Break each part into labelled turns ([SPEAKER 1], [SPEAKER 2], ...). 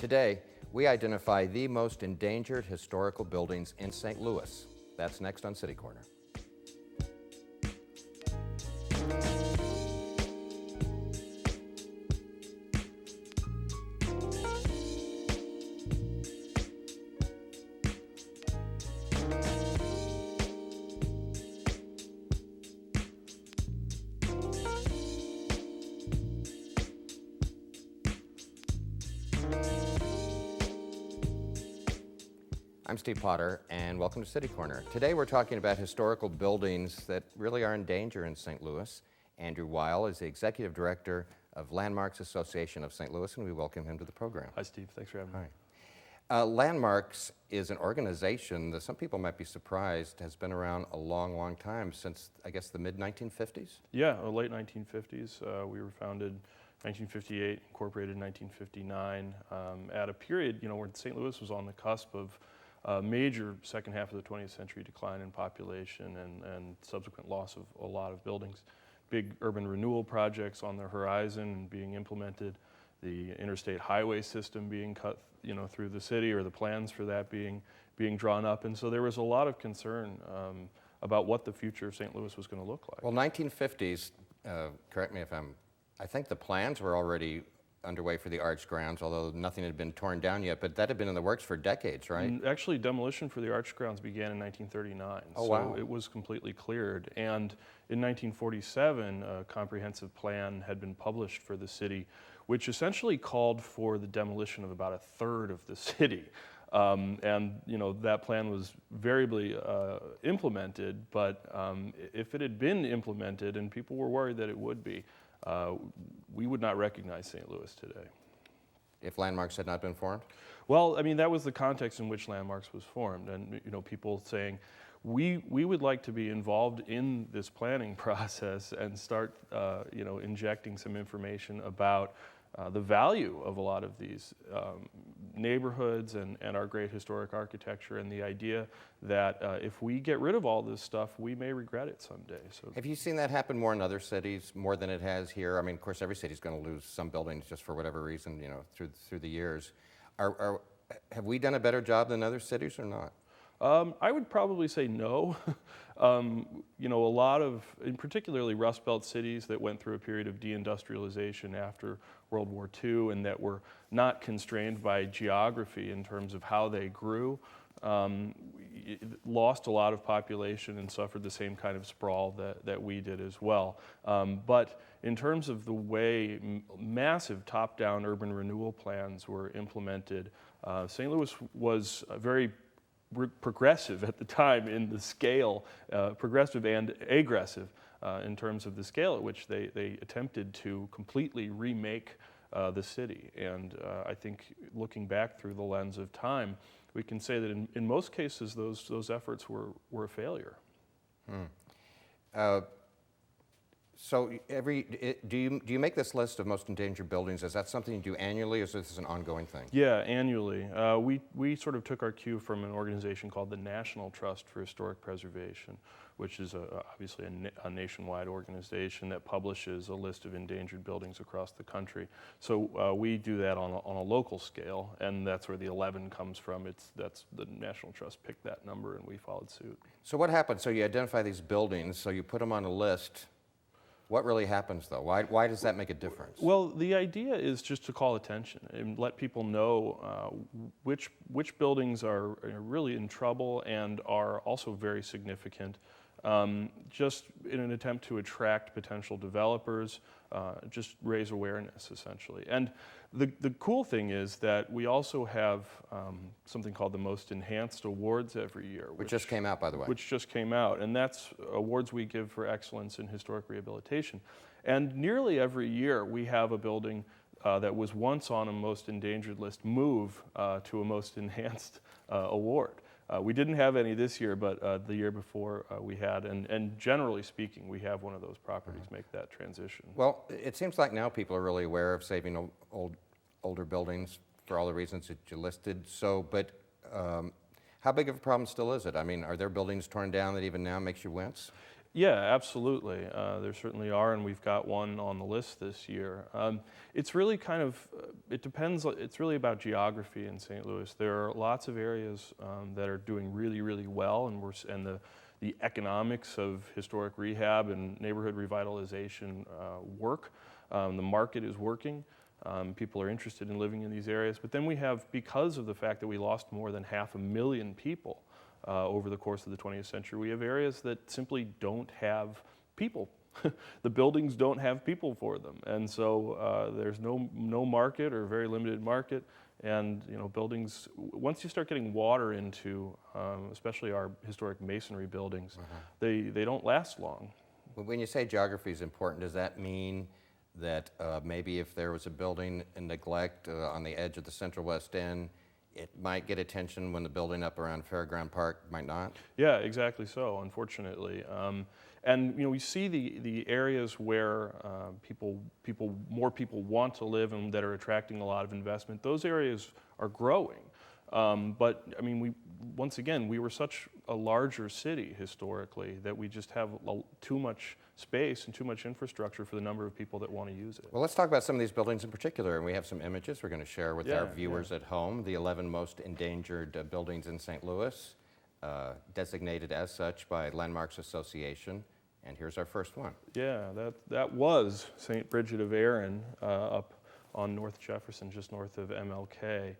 [SPEAKER 1] Today, we identify the most endangered historical buildings in St. Louis. That's next on City Corner. I'm Steve Potter, and welcome to City Corner. Today we're talking about historical buildings that really are in danger in St. Louis. Andrew Weil is the Executive Director of Landmarks Association of St. Louis, and we welcome him to the program.
[SPEAKER 2] Hi, Steve. Thanks for having me.
[SPEAKER 1] Hi. Landmarks is an organization that some people might be surprised has been around a long, long time, since, I guess, the mid-1950s?
[SPEAKER 2] Yeah, the late 1950s. We were founded 1958, incorporated in 1959, at a period, when St. Louis was on the cusp of major second half of the 20th century decline in population and subsequent loss of a lot of buildings. Big urban renewal projects on the horizon and being implemented, the interstate highway system being cut through the city, or the plans for that being drawn up. And so there was a lot of concern about what the future of St. Louis was going to look like.
[SPEAKER 1] Well, 1950s, correct me if I think the plans were already underway for the Arch grounds, although nothing had been torn down yet, but that had been in the works for decades, right?
[SPEAKER 2] Actually, demolition for the Arch grounds began in 1939.
[SPEAKER 1] Oh,
[SPEAKER 2] so
[SPEAKER 1] wow.
[SPEAKER 2] It was completely cleared. And in 1947, a comprehensive plan had been published for the city, which essentially called for the demolition of about a third of the city. That plan was variably implemented, but if it had been implemented, and people were worried that it would be, we would not recognize St. Louis today.
[SPEAKER 1] If Landmarks had not been formed?
[SPEAKER 2] Well, I mean, that was the context in which Landmarks was formed, and people saying, we would like to be involved in this planning process and start, injecting some information about the value of a lot of these neighborhoods and our great historic architecture, and the idea that if we get rid of all this stuff, we may regret it someday. So,
[SPEAKER 1] have you seen that happen more in other cities, more than it has here? I mean, of course, every city's going to lose some buildings just for whatever reason, through the years. Have we done a better job than other cities or not?
[SPEAKER 2] I would probably say no. A lot of, in particularly Rust Belt cities that went through a period of deindustrialization after World War II, and that were not constrained by geography in terms of how they grew, lost a lot of population and suffered the same kind of sprawl that we did as well. But in terms of the way massive top-down urban renewal plans were implemented, St. Louis was very progressive at the time in the scale, progressive and aggressive in terms of the scale at which they attempted to completely remake the city. And I think looking back through the lens of time, we can say that in most cases those efforts were a failure.
[SPEAKER 1] So do you make this list of most endangered buildings? Is that something you do annually, or is this an ongoing thing?
[SPEAKER 2] Yeah, annually. We sort of took our cue from an organization called the National Trust for Historic Preservation, which is obviously a nationwide organization that publishes a list of endangered buildings across the country. So we do that on a local scale, and that's where the 11 comes from. That's the National Trust picked that number, and we followed suit.
[SPEAKER 1] So what happens? So you identify these buildings, so you put them on a list. What really happens, though? Why does that make a difference?
[SPEAKER 2] Well, the idea is just to call attention and let people know which buildings are really in trouble and are also very significant, just in an attempt to attract potential developers, just raise awareness, essentially. And the cool thing is that we also have something called the Most Enhanced Awards every year.
[SPEAKER 1] Which just came out, by the way.
[SPEAKER 2] Which just came out, and that's awards we give for excellence in historic rehabilitation. And nearly every year we have a building that was once on a Most Endangered list move to a Most Enhanced award. We didn't have any this year, but the year before we had, and generally speaking, we have one of those properties make that transition.
[SPEAKER 1] Well, it seems like now people are really aware of saving older buildings for all the reasons that you listed. So, but how big of a problem still is it? I mean, are there buildings torn down that even now makes you wince?
[SPEAKER 2] Yeah, absolutely. There certainly are, and we've got one on the list this year. It's really kind of, it depends, it's really about geography in St. Louis. There are lots of areas that are doing really, really well, and the economics of historic rehab and neighborhood revitalization work. The market is working. People are interested in living in these areas. But then we have, because of the fact that we lost more than 500,000 people over the course of the 20th century, we have areas that simply don't have people. The buildings don't have people for them. And so there's no market or very limited market. And buildings, once you start getting water into, especially our historic masonry buildings, they don't last long.
[SPEAKER 1] When you say geography is important, does that mean that maybe if there was a building in neglect on the edge of the Central West End, it might get attention when the building up around Fairground Park might not?
[SPEAKER 2] Yeah, exactly so, unfortunately. And we see the areas where more people want to live and that are attracting a lot of investment. Those areas are growing. But I mean, once again, we were such a larger city historically that we just have too much space and too much infrastructure for the number of people that want to use it.
[SPEAKER 1] Well, let's talk about some of these buildings in particular, and we have some images we're going to share with our viewers at home. The 11 most endangered buildings in St. Louis, designated as such by Landmarks Association. And here's our first one.
[SPEAKER 2] Yeah, that was St. Bridget of Erin up on North Jefferson, just north of MLK.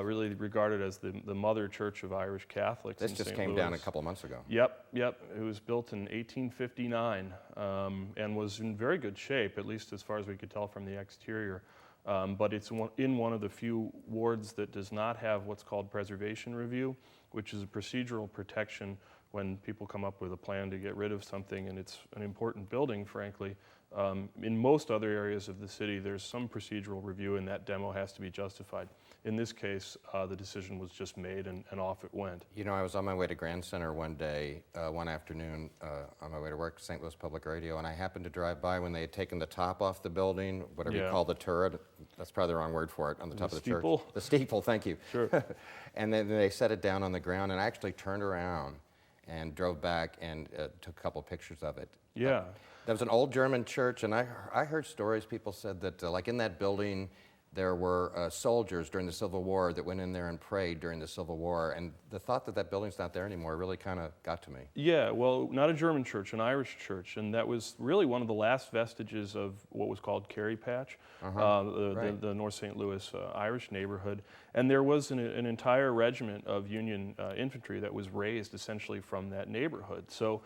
[SPEAKER 2] Really regarded as the mother church of Irish Catholics in St. Louis.
[SPEAKER 1] This just came down a couple of months ago.
[SPEAKER 2] Yep. It was built in 1859 and was in very good shape, at least as far as we could tell from the exterior. But it's in one of the few wards that does not have what's called preservation review, which is a procedural protection when people come up with a plan to get rid of something, and it's an important building, frankly. In most other areas of the city, there's some procedural review, and that demo has to be justified. In this case, the decision was just made, and off it went.
[SPEAKER 1] I was on my way to Grand Center one day, one afternoon, on my way to work, St. Louis Public Radio, and I happened to drive by when they had taken the top off the building, whatever you call the turret. That's probably the wrong word for it, on the top of the
[SPEAKER 2] steeple?
[SPEAKER 1] church. The steeple, thank you.
[SPEAKER 2] Sure.
[SPEAKER 1] And then they set it down on the ground, and I actually turned around and drove back and took a couple pictures of it.
[SPEAKER 2] Yeah.
[SPEAKER 1] That was an old German church, and I heard stories. People said that, like in that building, there were soldiers during the Civil War that went in there and prayed during the Civil War, and the thought that building's not there anymore really kind of got to me.
[SPEAKER 2] Yeah, well, not a German church, an Irish church, and that was really one of the last vestiges of what was called Kerry Patch, the North St. Louis Irish neighborhood. And there was an entire regiment of Union infantry that was raised essentially from that neighborhood. So,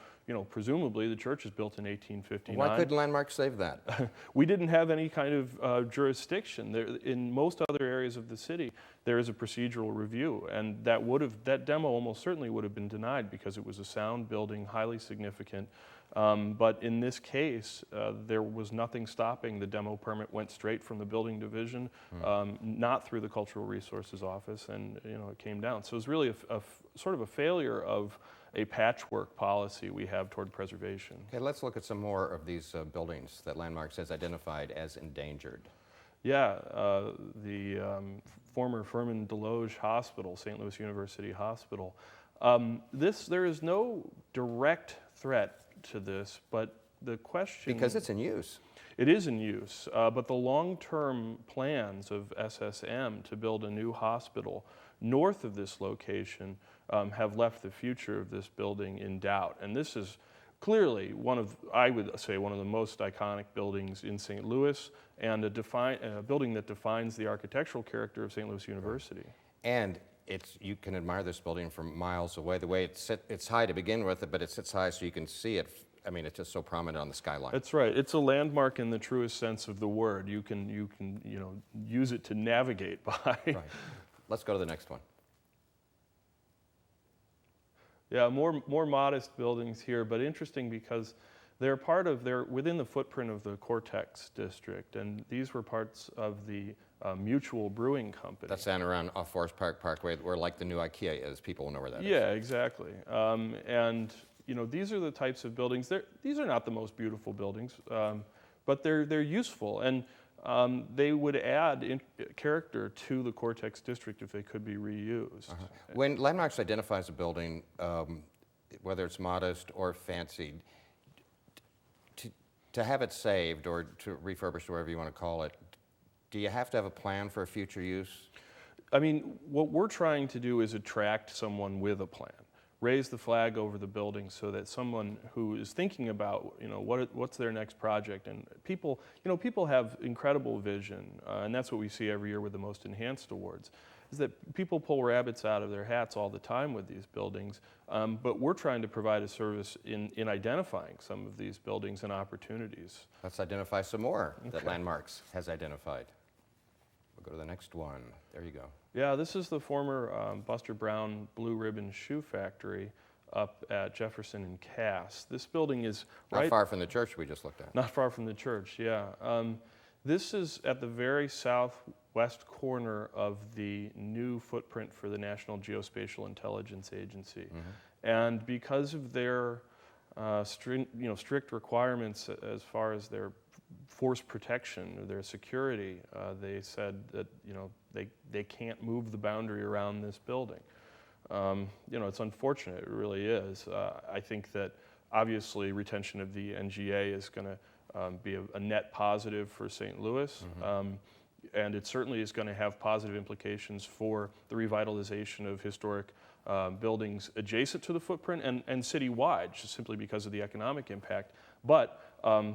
[SPEAKER 2] presumably the church is built in 1859.
[SPEAKER 1] Why couldn't Landmark save that?
[SPEAKER 2] We didn't have any kind of jurisdiction. In most other areas of the city, there is a procedural review, and that demo almost certainly would have been denied because it was a sound building, highly significant. But in this case, there was nothing stopping. The demo permit went straight from the building division, not through the Cultural Resources Office, and it came down. So it was really a sort of a failure of a patchwork policy we have toward preservation.
[SPEAKER 1] Okay, let's look at some more of these buildings that Landmarks has identified as endangered.
[SPEAKER 2] Yeah, the former Furman Deloge Hospital, St. Louis University Hospital. There is no direct threat to this, but the question...
[SPEAKER 1] Because it's in use.
[SPEAKER 2] It is in use, but the long-term plans of SSM to build a new hospital north of this location have left the future of this building in doubt. And this is clearly I would say, one of the most iconic buildings in St. Louis, and a building that defines the architectural character of St. Louis University.
[SPEAKER 1] And you can admire this building from miles away. The way it's high to begin with, but it sits high so you can see it. I mean, it's just so prominent on the skyline.
[SPEAKER 2] That's right. It's a landmark in the truest sense of the word. You can use it to navigate by.
[SPEAKER 1] Right. Let's go to the next one.
[SPEAKER 2] Yeah, more modest buildings here, but interesting because they're within the footprint of the Cortex district, and these were parts of the Mutual Brewing Company.
[SPEAKER 1] That's down around off Forest Park Parkway, where like the new IKEA is. People will know where that is.
[SPEAKER 2] Yeah, exactly. And these are the types of buildings. These are not the most beautiful buildings, but they're useful, and they would add character to the Cortex district if they could be reused.
[SPEAKER 1] When Landmarks identifies a building, whether it's modest or fancied, To have it saved or to refurbished, whatever you want to call it, do you have to have a plan for future use?
[SPEAKER 2] I mean, what we're trying to do is attract someone with a plan, raise the flag over the building so that someone who is thinking about, what's their next project, and people have incredible vision, and that's what we see every year with the Most Enhanced Awards, is that people pull rabbits out of their hats all the time with these buildings, but we're trying to provide a service in identifying some of these buildings and opportunities.
[SPEAKER 1] Let's identify some more that Landmarks has identified. We'll go to the next one. There you go.
[SPEAKER 2] Yeah, this is the former Buster Brown Blue Ribbon Shoe Factory up at Jefferson and Cass. This building is
[SPEAKER 1] Not far from the church we just looked at.
[SPEAKER 2] Not far from the church, yeah. This is at the very southwest corner of the new footprint for the National Geospatial Intelligence Agency. And because of their strict requirements as far as their force protection or their security, they said that they can't move the boundary around this building. It's unfortunate, it really is. I think that obviously retention of the NGA is going to be a net positive for St. Louis, and it certainly is going to have positive implications for the revitalization of historic buildings adjacent to the footprint and citywide, just simply because of the economic impact. But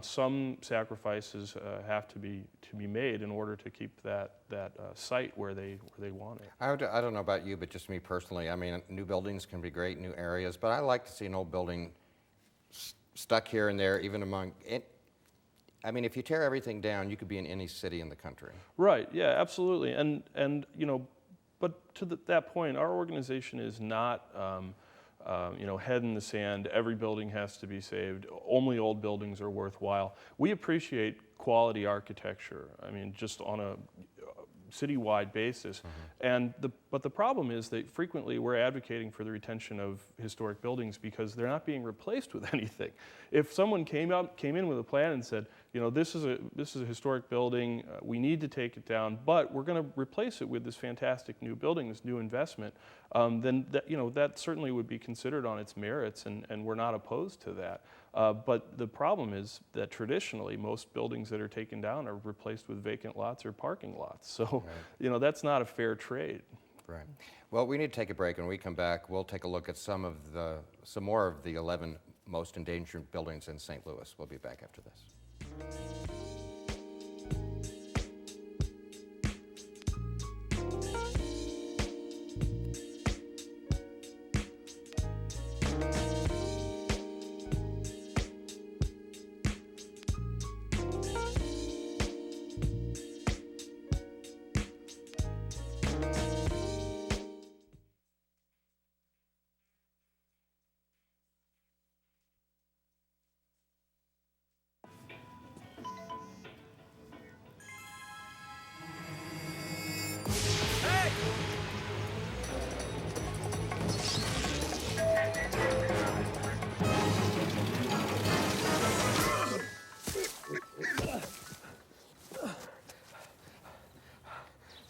[SPEAKER 2] some sacrifices have to be made in order to keep that site where they want it.
[SPEAKER 1] I don't know about you, but just me personally, I mean, new buildings can be great, new areas, but I like to see an old building stuck here and there, even among it. I mean, if you tear everything down, you could be in any city in the country.
[SPEAKER 2] Right. Yeah. Absolutely. And but to that point, our organization is not head in the sand. Every building has to be saved. Only old buildings are worthwhile. We appreciate quality architecture. I mean, just on a citywide basis. But the problem is that frequently we're advocating for the retention of historic buildings because they're not being replaced with anything. If someone came in with a plan and said, this is a historic building, we need to take it down, but we're going to replace it with this fantastic new building, this new investment, then that certainly would be considered on its merits, and we're not opposed to that. But the problem is that traditionally most buildings that are taken down are replaced with vacant lots or parking lots. So, that's not a fair trade.
[SPEAKER 1] Right. Well, we need to take a break. When we come back, we'll take a look at some more of the 11 most endangered buildings in St. Louis. We'll be back after this.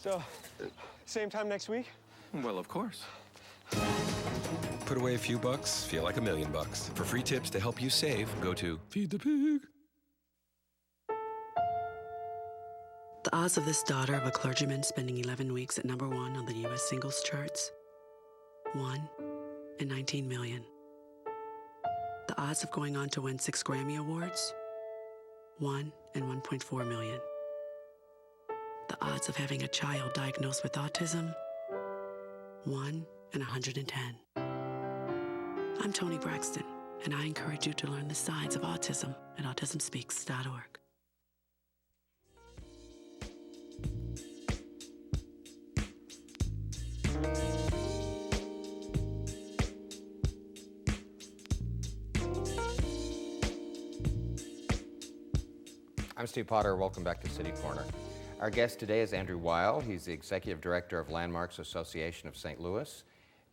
[SPEAKER 3] So, same time next week?
[SPEAKER 4] Well, of course. Put away a few bucks, feel like $1 million. For free tips to help you save, go to Feed the Pig.
[SPEAKER 5] The odds of this daughter of a clergyman spending 11 weeks at #1 on the U.S. singles charts? 1 in 19 million. The odds of going on to win 6 Grammy Awards? 1 in 1.4 million. The odds of having a child diagnosed with autism? 1 in 110. I'm Toni Braxton, and I encourage you to learn the signs of autism at autismspeaks.org.
[SPEAKER 1] I'm Steve Potter. Welcome back to City Corner. Our guest today is Andrew Weil. He's the Executive Director of Landmarks Association of St. Louis.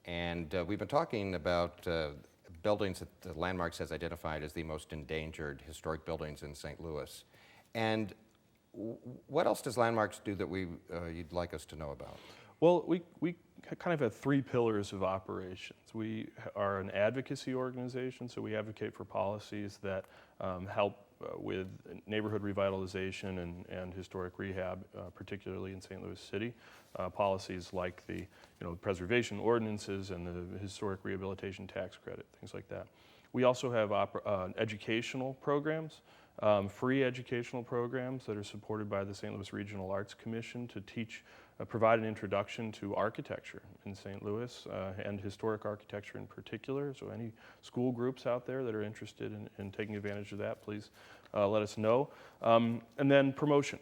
[SPEAKER 1] And we've been talking about buildings that the Landmarks has identified as the most endangered historic buildings in St. Louis. And what else does Landmarks do that you'd like us to know about?
[SPEAKER 2] Well, we kind of have 3 pillars of operations. We are an advocacy organization, so we advocate for policies that help with neighborhood revitalization and historic rehab, particularly in St. Louis City. Policies like the preservation ordinances and the historic rehabilitation tax credit, things like that. We also have educational programs, free educational programs that are supported by the St. Louis Regional Arts Commission to provide an introduction to architecture in St. Louis and historic architecture in particular. So any school groups out there that are interested in taking advantage of that, please let us know. And then promotion.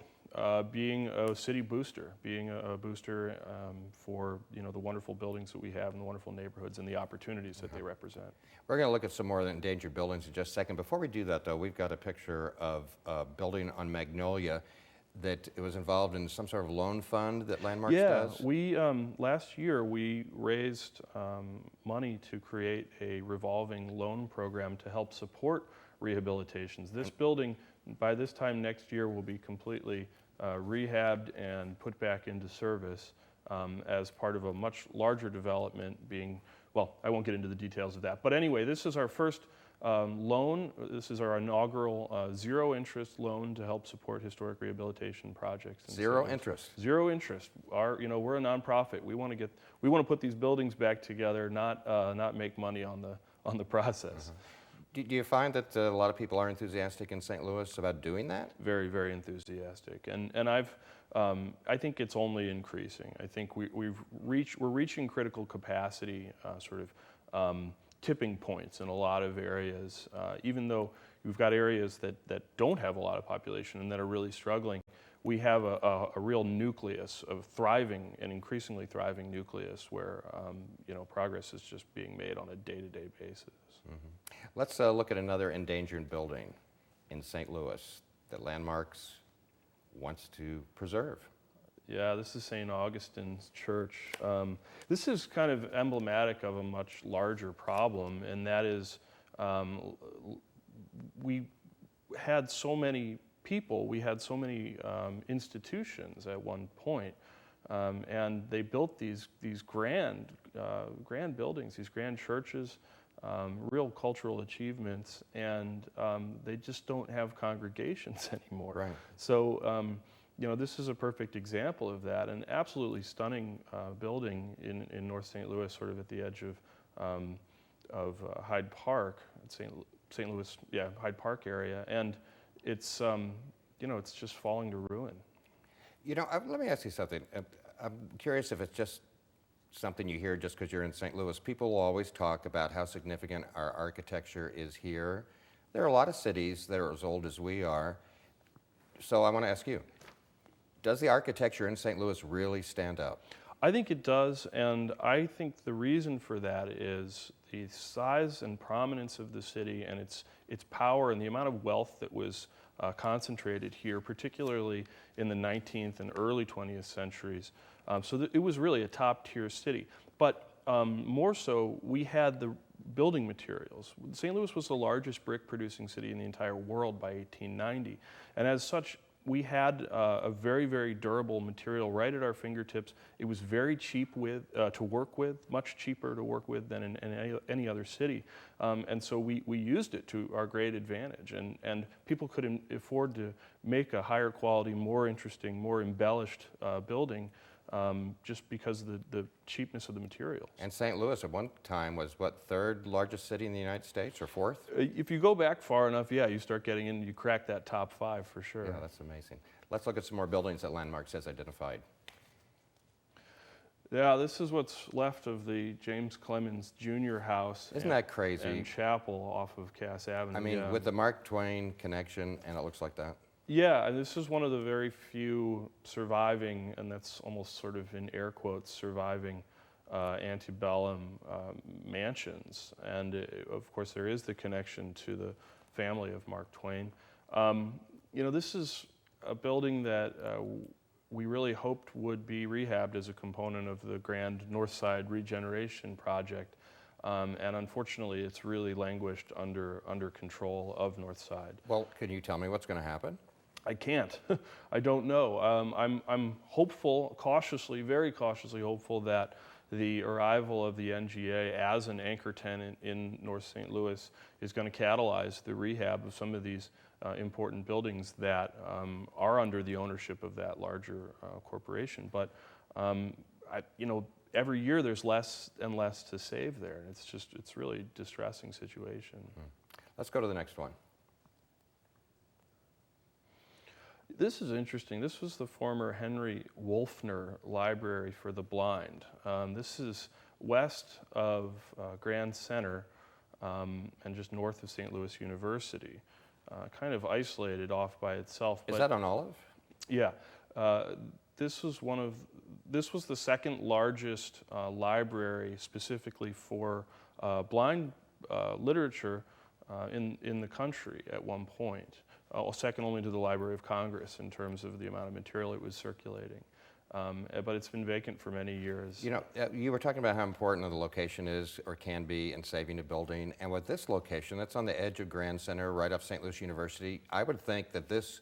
[SPEAKER 2] Being a city booster, being a booster for the wonderful buildings that we have and the wonderful neighborhoods and the opportunities that they represent.
[SPEAKER 1] We're going to look at some more endangered buildings in just a second. Before we do that, though, we've got a picture of a building on Magnolia that it was involved in some sort of loan fund that Landmarks does?
[SPEAKER 2] Yeah, we last year we raised money to create a revolving loan program to help support rehabilitations. This building, by this time next year, will be completely rehabbed and put back into service as part of a much larger development being, well, I won't get into the details of that. But anyway, this is our first loan. This is our inaugural zero-interest loan to help support historic rehabilitation projects.
[SPEAKER 1] Zero interest?
[SPEAKER 2] Zero interest. We're a nonprofit. We want to put these buildings back together, not make money on the process.
[SPEAKER 1] Do you find that a lot of people are enthusiastic in St. Louis about doing that?
[SPEAKER 2] Very, very enthusiastic, and I think it's only increasing. I think we're reaching critical capacity, tipping points in a lot of areas. Even though we've got areas that don't have a lot of population and that are really struggling, we have a real nucleus of thriving and increasingly thriving nucleus where progress is just being made on a day-to-day basis.
[SPEAKER 1] Mm-hmm. Let's look at another endangered building in St. Louis that Landmarks wants to preserve.
[SPEAKER 2] Yeah, this is St. Augustine's Church. This is kind of emblematic of a much larger problem, and that is we had so many people, we had so many institutions at one point, and they built these grand buildings, these grand churches, real cultural achievements, and they just don't have congregations anymore.
[SPEAKER 1] Right.
[SPEAKER 2] So, this is a perfect example of that. An absolutely stunning building in North St. Louis, sort of at the edge of Hyde Park, St. Louis, Hyde Park area, and it's it's just falling to ruin.
[SPEAKER 1] Let me ask you something. I'm curious if it's just something you hear just because you're in St. Louis. People will always talk about how significant our architecture is here. There are a lot of cities that are as old as we are. So I want to ask you, does the architecture in St. Louis really stand out?
[SPEAKER 2] I think it does, and I think the reason for that is the size and prominence of the city and its power and the amount of wealth that was concentrated here, particularly in the 19th and early 20th centuries. It was really a top-tier city. But more so, we had the building materials. St. Louis was the largest brick-producing city in the entire world by 1890, and as such, we had a very, very durable material right at our fingertips. It was very cheap to work with, much cheaper to work with than in any other city. And so we used it to our great advantage. And people could afford to make a higher quality, more interesting, more embellished building just because of the cheapness of the materials.
[SPEAKER 1] And St. Louis at one time was, third largest city in the United States, or fourth?
[SPEAKER 2] If you go back far enough, you start getting in, you crack that top 5 for sure.
[SPEAKER 1] Yeah, that's amazing. Let's look at some more buildings that Landmarks has identified.
[SPEAKER 2] Yeah, this is what's left of the James Clemens Jr. house.
[SPEAKER 1] Isn't that crazy?
[SPEAKER 2] And chapel off of Cass Avenue.
[SPEAKER 1] I mean, with the Mark Twain connection, and it looks like that.
[SPEAKER 2] Yeah, and this is one of the very few surviving, and that's almost sort of in air quotes, surviving antebellum mansions. And of course, there is the connection to the family of Mark Twain. This is a building that we really hoped would be rehabbed as a component of the grand North Side regeneration project. And unfortunately, it's really languished under control of North Side.
[SPEAKER 1] Well, can you tell me what's going to happen?
[SPEAKER 2] I can't. I don't know. I'm hopeful, very cautiously hopeful that the arrival of the NGA as an anchor tenant in North St. Louis is going to catalyze the rehab of some of these important buildings that are under the ownership of that larger corporation. But every year there's less and less to save there, and it's really a distressing situation.
[SPEAKER 1] Let's go to the next one.
[SPEAKER 2] This is interesting. This was the former Henry Wolfner Library for the Blind. This is west of Grand Center and just north of St. Louis University, kind of isolated off by itself.
[SPEAKER 1] Is that on Olive?
[SPEAKER 2] Yeah. This was the second largest library specifically for blind literature in the country at one point. Second only to the Library of Congress in terms of the amount of material it was circulating. But it's been vacant for many years.
[SPEAKER 1] You know, you were talking about how important the location is or can be in saving a building. And with this location, that's on the edge of Grand Center, right off St. Louis University, I would think that this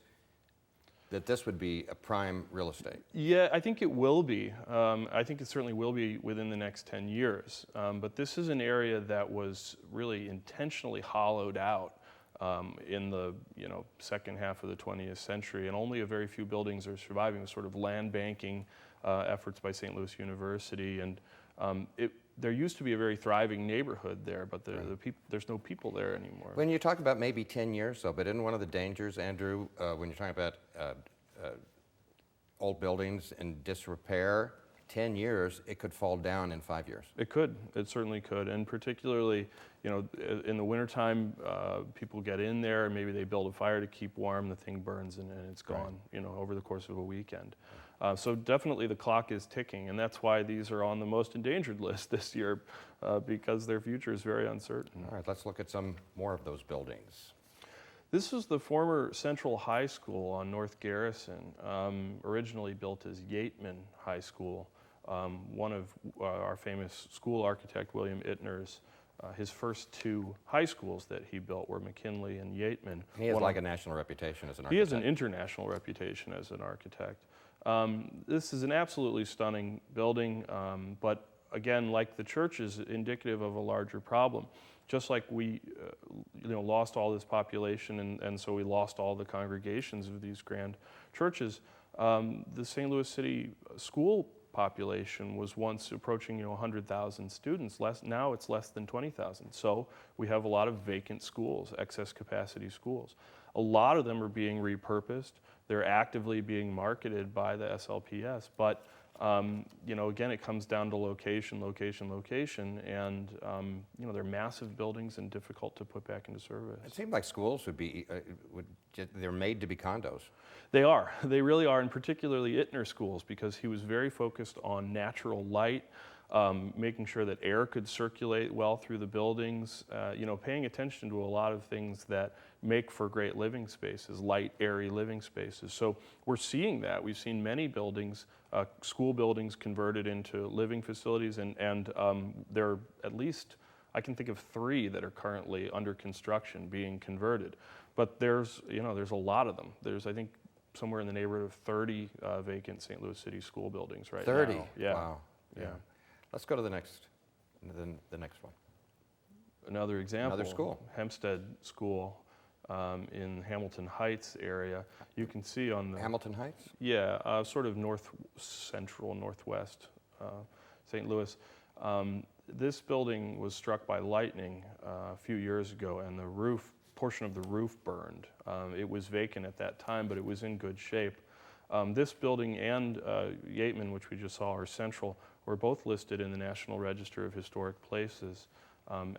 [SPEAKER 1] would be a prime real estate.
[SPEAKER 2] Yeah, I think it will be. I think it certainly will be within the next 10 years. But this is an area that was really intentionally hollowed out in the second half of the 20th century, and only a very few buildings are surviving with sort of land banking efforts by St. Louis University. And there used to be a very thriving neighborhood there, but there's no people there anymore.
[SPEAKER 1] When you talk about maybe 10 years, though, but isn't one of the dangers, Andrew, when you're talking about old buildings in disrepair, 10 years, it could fall down in 5 years.
[SPEAKER 2] It could. It certainly could. And particularly, in the wintertime, people get in there and maybe they build a fire to keep warm, the thing burns and it's gone, over the course of a weekend. So definitely the clock is ticking, and that's why these are on the most endangered list this year, because their future is very uncertain.
[SPEAKER 1] All right, let's look at some more of those buildings.
[SPEAKER 2] This is the former Central High School on North Garrison, originally built as Yateman High School. One of our famous school architect, William Ittner's, his first two high schools that he built were McKinley and Yateman.
[SPEAKER 1] He has a national reputation as an architect.
[SPEAKER 2] He has an international reputation as an architect. This is an absolutely stunning building, but again, like the church, is indicative of a larger problem. Just like we lost all this population and so we lost all the congregations of these grand churches, the St. Louis City school population was once approaching 100,000 students. Now it's less than 20,000. So we have a lot of vacant schools, excess capacity schools. A lot of them are being repurposed. They're actively being marketed by the SLPS. But again, it comes down to location, and they're massive buildings and difficult to put back into service.
[SPEAKER 1] It seemed like schools they're made to be condos.
[SPEAKER 2] They are. They really are, and particularly Ittner schools, because he was very focused on natural light, making sure that air could circulate well through the buildings, paying attention to a lot of things that make for great living spaces, light, airy living spaces. So we're seeing that. We've seen many buildings, school buildings converted into living facilities, and there are at least, I can think of 3 that are currently under construction being converted. But there's a lot of them. There's, I think, somewhere in the neighborhood of 30 vacant St. Louis City school buildings right
[SPEAKER 1] 30?
[SPEAKER 2] now. 30? Yeah.
[SPEAKER 1] Wow. Yeah. Let's go to the next one.
[SPEAKER 2] Another example.
[SPEAKER 1] Another school.
[SPEAKER 2] Hempstead School in Hamilton Heights area. You can see on the...
[SPEAKER 1] Hamilton Heights?
[SPEAKER 2] Yeah, sort of northwest St. Louis. This building was struck by lightning a few years ago, and the portion of the roof burned. It was vacant at that time, but it was in good shape. This building and Yateman, which we just saw, are central, were both listed in the National Register of Historic Places.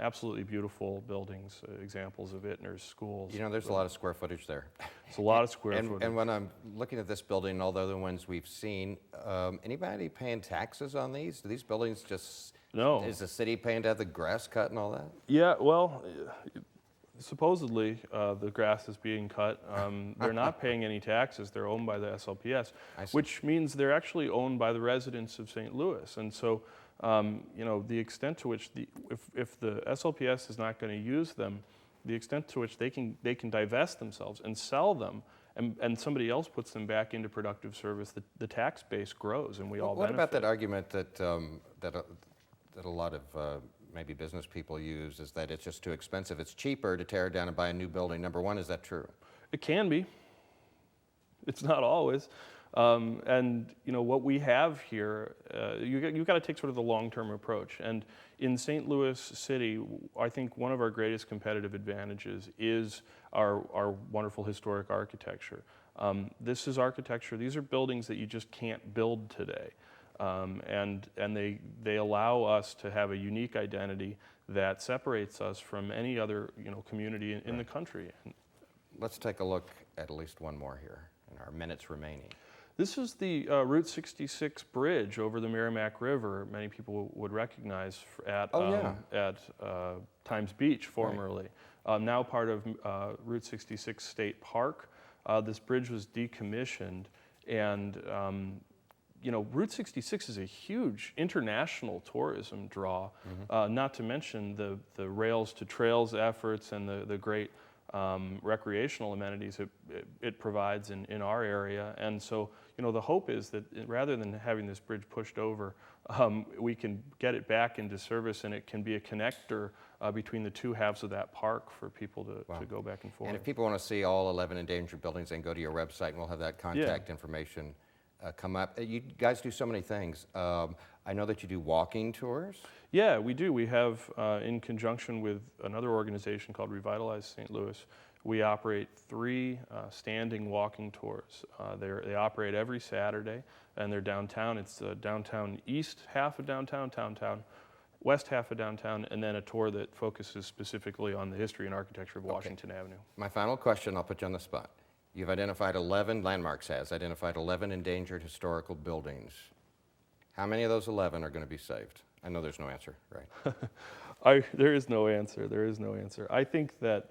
[SPEAKER 2] Absolutely beautiful buildings, examples of Ittner's schools.
[SPEAKER 1] There's a lot of square footage there.
[SPEAKER 2] It's a lot of square footage.
[SPEAKER 1] And when I'm looking at this building, all the other ones we've seen, anybody paying taxes on these? Do these buildings just...
[SPEAKER 2] No.
[SPEAKER 1] Is the city paying to have the grass cut and all that?
[SPEAKER 2] Yeah, well, supposedly the grass is being cut. They're not paying any taxes. They're owned by the SLPS, which means they're actually owned by the residents of St. Louis. And so, the extent to which if the SLPS is not going to use them, the extent to which they can divest themselves and sell them, and somebody else puts them back into productive service, the tax base grows, and we all benefit.
[SPEAKER 1] What about that argument that a lot of maybe business people use, is that it's just too expensive? It's cheaper to tear it down and buy a new building. Number one, is that true?
[SPEAKER 2] It can be. It's not always. And what we have here, you've got to take sort of the long-term approach. And in St. Louis City, I think one of our greatest competitive advantages is our wonderful historic architecture. This is architecture. These are buildings that you just can't build today. And they allow us to have a unique identity that separates us from any other community in the country.
[SPEAKER 1] Let's take a look at least one more here in our minutes remaining.
[SPEAKER 2] This is the Route 66 bridge over the Merrimack River. Many people would recognize at Times Beach formerly. Right. Now part of Route 66 State Park. This bridge was decommissioned, and Route 66 is a huge international tourism draw, not to mention the Rails to Trails efforts and the great recreational amenities it provides in our area. And so, the hope is that rather than having this bridge pushed over, we can get it back into service, and it can be a connector between the two halves of that park for people to go back and forth.
[SPEAKER 1] And if people want to see all 11 endangered buildings, they can go to your website, and we'll have that contact information come up. You guys do so many things. I know that you do walking tours.
[SPEAKER 2] Yeah, we do. We have, in conjunction with another organization called Revitalize St. Louis, we operate 3 standing walking tours. They operate every Saturday, and they're downtown. It's downtown east half of downtown, west half of downtown, and then a tour that focuses specifically on the history and architecture of Washington Avenue.
[SPEAKER 1] My final question, I'll put you on the spot. You've identified 11, Landmarks has identified 11 endangered historical buildings. How many of those 11 are going to be saved? I know there's no answer, right?
[SPEAKER 2] There is no answer. There is no answer. I think that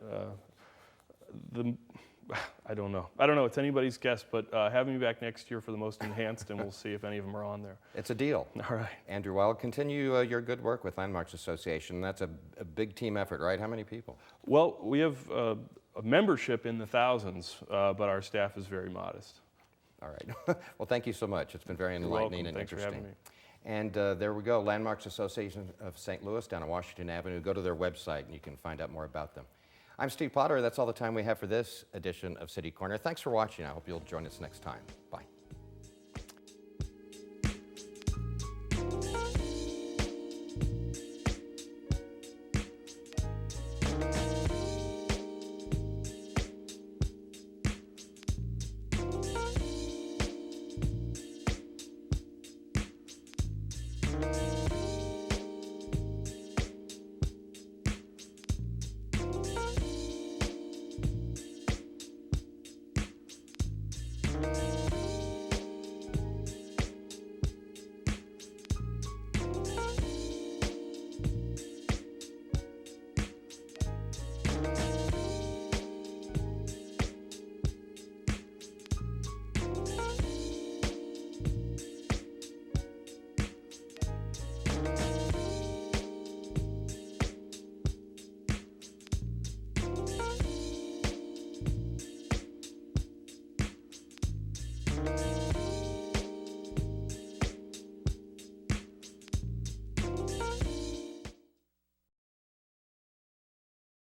[SPEAKER 2] I don't know. It's anybody's guess, but have me back next year for the most enhanced, and we'll see if any of them are on there.
[SPEAKER 1] It's a deal.
[SPEAKER 2] All right.
[SPEAKER 1] Andrew Weil, continue your good work with Landmarks Association. That's a big team effort, right? How many people?
[SPEAKER 2] Well, we have a membership in the thousands, but our staff is very modest.
[SPEAKER 1] All right. Well, thank you so much. It's been very enlightening and
[SPEAKER 2] Thanks
[SPEAKER 1] interesting.
[SPEAKER 2] for having me.
[SPEAKER 1] And there we go, Landmarks Association of St. Louis down on Washington Avenue. Go to their website and you can find out more about them. I'm Steve Potter. That's all the time we have for this edition of City Corner. Thanks for watching. I hope you'll join us next time. Bye.